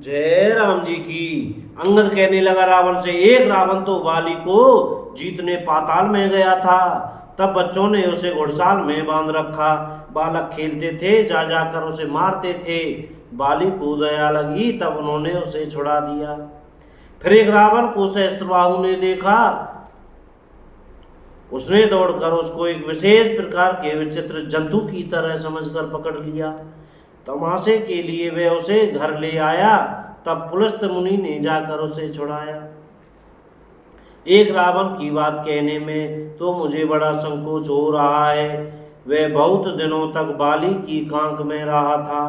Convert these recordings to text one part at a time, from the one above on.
जय राम जी की। अंगद कहने लगा रावण से, एक रावण तो बाली को जीतने पाताल में गया था। तब बच्चों ने उसे घुड़साल में बांध रखा। बालक खेलते थे, जा जाकर उसे मारते थे। बाली को दया लगी, तब उन्होंने उसे छुड़ा दिया। फिर एक रावण को सहस्त्रबाहु ने देखा। उसने दौड़कर उसको एक विशेष प्रकार के विचित्र जंतु की तरह समझकर पकड़ लिया। तमाशे के लिए वह उसे घर ले आया। तब पुलस्त मुनि ने जाकर उसे छुड़ाया। एक रावण की बात कहने में तो मुझे बड़ा संकोच हो रहा है। वह बहुत दिनों तक बाली की कांख में रहा था।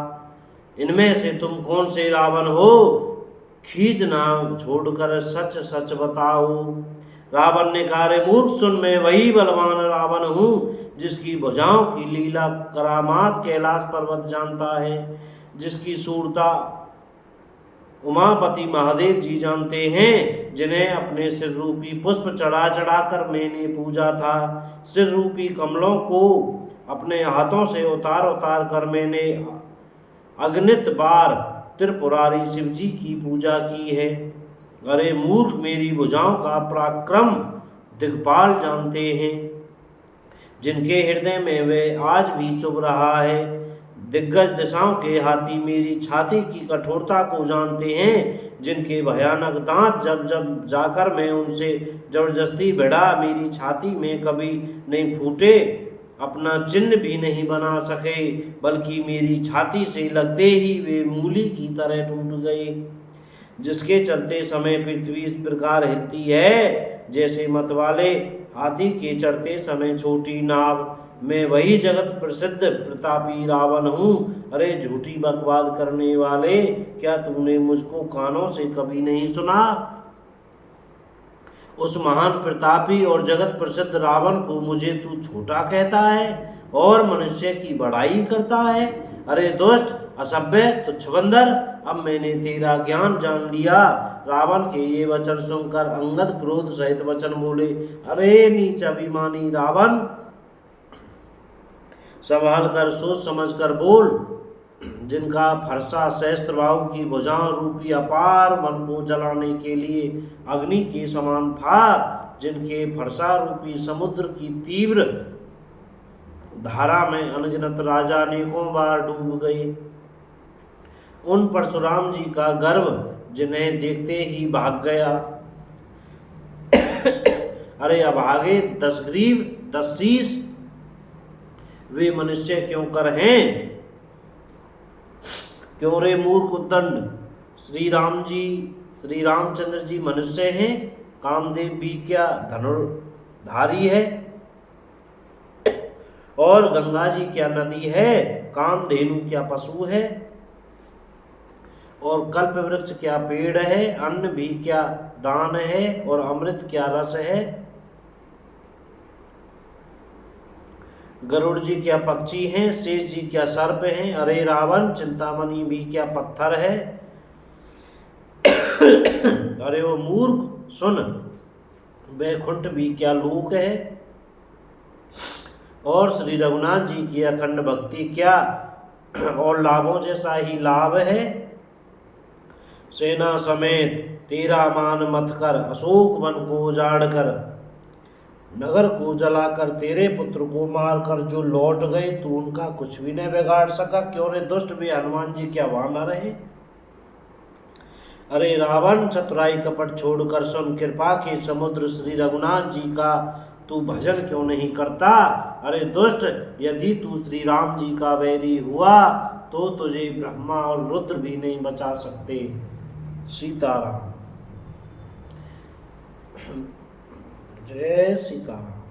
इनमें से तुम कौन से रावण हो? खींच ना छोड़कर सच सच बताओ। रावण ने कहा, रे मूर्ख सुन, मैं वही बलवान रावण हूँ जिसकी भुजाओं की लीला करामात कैलाश पर्वत जानता है, जिसकी सूरता उमापति महादेव जी जानते हैं, जिन्हें अपने सिर रूपी पुष्प चढ़ा चढ़ा कर मैंने पूजा था। सिर रूपी कमलों को अपने हाथों से उतार उतार कर मैंने अगणित बार त्रिपुरारी शिव जी की पूजा की है। अरे मूर्ख, मेरी भुजाओं का पराक्रम दिग्पाल जानते हैं, जिनके हृदय में वे आज भी चुभ रहा है। दिग्गज दिशाओं के हाथी मेरी छाती की कठोरता को जानते हैं, जिनके भयानक दांत जब जब जाकर मैं उनसे जबरदस्ती भिड़ा, मेरी छाती में कभी नहीं फूटे, अपना चिन्ह भी नहीं बना सके, बल्कि मेरी छाती से लगते ही वे मूली की तरह टूट गए। जिसके चलते समय पृथ्वी इस प्रकार हिलती है जैसे मतवाले हाथी के चढ़ते समय छोटी नाव। मैं वही जगत प्रसिद्ध प्रतापी रावण हूँ। अरे झूठी बकवाद करने वाले, क्या तूने मुझको कानों से कभी नहीं सुना? उस महान प्रतापी और जगत प्रसिद्ध रावण को मुझे तू छोटा कहता है और मनुष्य की बड़ाई करता है। अरे दुष्ट, असभ्य, तुच्छ बंदर, अब मैंने तेरा ज्ञान जान लिया। रावण के ये वचन सुनकर अंगद क्रोध सहित वचन बोले, अरे नीच अभिमानी रावण, संभाल कर सोच समझ कर बोल। जिनका फरसा सहस्त्रबाहु की भुजाओं रूपी अपार मन को जलाने के लिए अग्नि के समान था, जिनके फरसा रूपी समुद्र की तीव्र धारा में अनगिनत राजा अनेकों बार डूब गए। उन परशुराम जी का गर्व जिन्हें देखते ही भाग गया। अरे अभागे 10 ग्रीव 10 शीश, वे मनुष्य क्यों कर हैं? क्यों रे मूर्ख उद्दंड? श्री रामचंद्र जी मनुष्य हैं, कामदेव भी क्या धनुर्धारी है, और गंगा जी क्या नदी है, कामधेनु क्या पशु है, और कल्प वृक्ष क्या पेड़ है, अन्न भी क्या दान है, और अमृत क्या रस है, गरुड़ जी क्या पक्षी हैं, शेष जी क्या सर्प हैं। अरे रावण, चिंतामणि भी क्या पत्थर है। अरे वो मूर्ख सुन, वैकुंठ भी क्या लोक है, और श्री रघुनाथ जी की अखंड भक्ति क्या और लाभों जैसा ही लाभ है। सेना समेत तेरा मान मत कर, अशोक वन को उजाड़ कर, नगर को जलाकर, तेरे पुत्र को मारकर जो लौट गए, तू उनका कुछ भी नहीं बिगाड़ सका। क्यों रे दुष्ट, भी हनुमान जी क्या वहां न रहे? अरे रावण, चतुराई कपट छोड़कर सुन, कृपा के समुद्र श्री रघुनाथ जी का तू भजन क्यों नहीं करता? अरे दुष्ट, यदि तू श्री राम जी का वैरी हुआ तो तुझे ब्रह्मा और रुद्र भी नहीं बचा सकते। सीताराम। जय सीताराम।